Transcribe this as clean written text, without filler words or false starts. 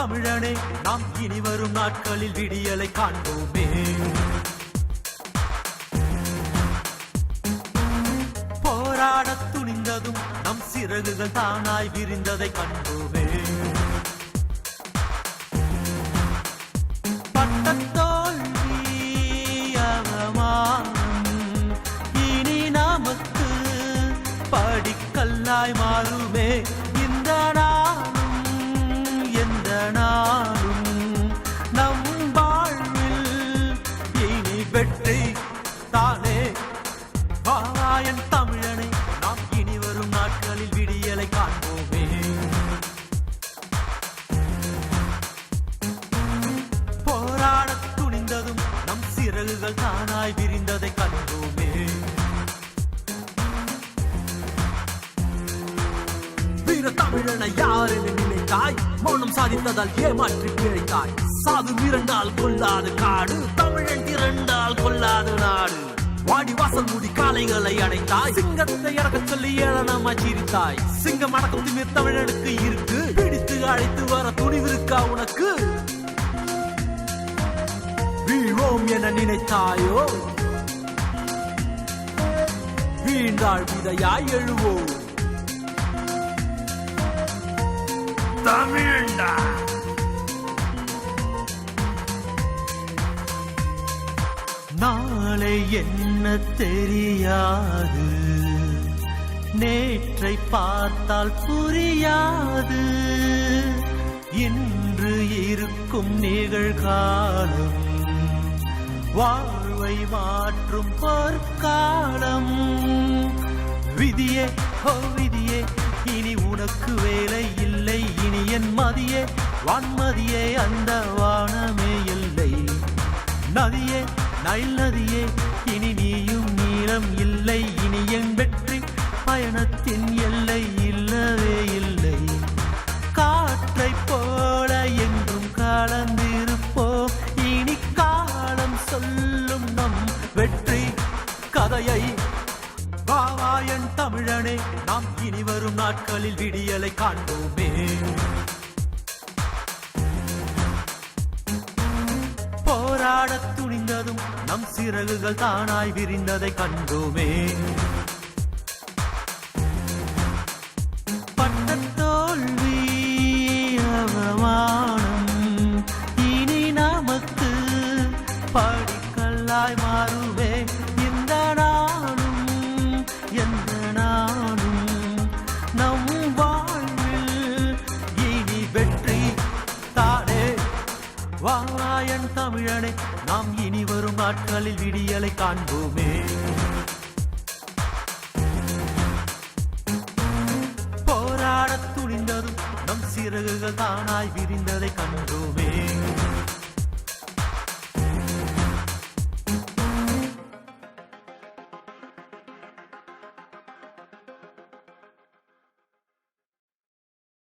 தமிழனே நாம் இனி வரும் நாட்களில் விடியலை காண்போமே. போராடத் துணிந்ததும் நம் சிறகுகள் தானாய் விரிந்ததை கண்டோமே. பட்டத்தோல்வி அவமானம் இனி நமக்கு படிக்கல்லாய் மாறுமே. இந்த நாளும் எந்த நாளும் நம் வாழ்வில் இனி வெற்றி தானே. வாயன் தமிழனை நாம் இனி வரும் நாட்களில் விடியலை காண்போமே. போராடத் துணிந்ததும் நம் சிறகுகள் தானாய் விரிந்ததை கண்டோமே. வீர தமிழனை யார் என நினைத்தாய்? மௌனம் சாதித்ததால் ஏமாற்றி பிழைத்தாய். சாது மிரண்டால் கொல்லாது காடு, தமிழன் திரண்டால் கொல்லாது நாடு. வாடி வாசல் மூடி காளைகளை அடைத்தாய், சிங்கத்தை இறக்க சொல்லி ஏளனமாய் சிரித்தாய். சிங்கம் அடக்கம் திமிர் தமிழனுக்கு இருக்கு, பிடித்து அழைத்து வர துணிவிருக்கா உனக்கு? வீழ்வோம் என நினைத்தாயோ? வீண்டாள் விதையாய் எழுவோம். தமிழ்டா நாளை என்ன தெரியாது, நேற்றை பார்த்தால் புரியாது. இன்று இருக்கும் நிகழ்காலம் வாழ்வை மாற்றும் பொற்காலம். விதியே ஓ விதியே, இனி உனக்கு வேலை இல்லை. இனி என் மதியே வான்மதியே, அந்த வானமே இல்லை. நதியே நைல் நதியே, இனி நீயும் நீளம் இல்லை. இனி என் வெற்றி பயணத்தின் எல்லை இல்லவே இல்லை. காற்றை போல எங்கும் கலந்திருப்போம். இனி காலம் சொல்லும் நம் வெற்றி கதையை. வாயன் தமிழனே நாம் இனி வரும் நாட்களில் விடியலை காண்போமே. போராடத் துணிந்ததும் நம் சிறகுகள் தானாய் விரிந்ததை கண்டோமே. பட்டத்தோல்வி அவமானம் இனி நமக்கு படிக்கல்லாய் மாறுவே. இந்த நாளும் எந்த நாளும் நம் வாழ்வில் இனி வெற்றி தானே. வாயன் தமிழனை நாம் இனி வரும் நாட்களில் விடியலை காண்போமே. போராடத் துணிந்ததும் நம் சிறகுகள் தானாய் விரிந்ததை கண்டோம்.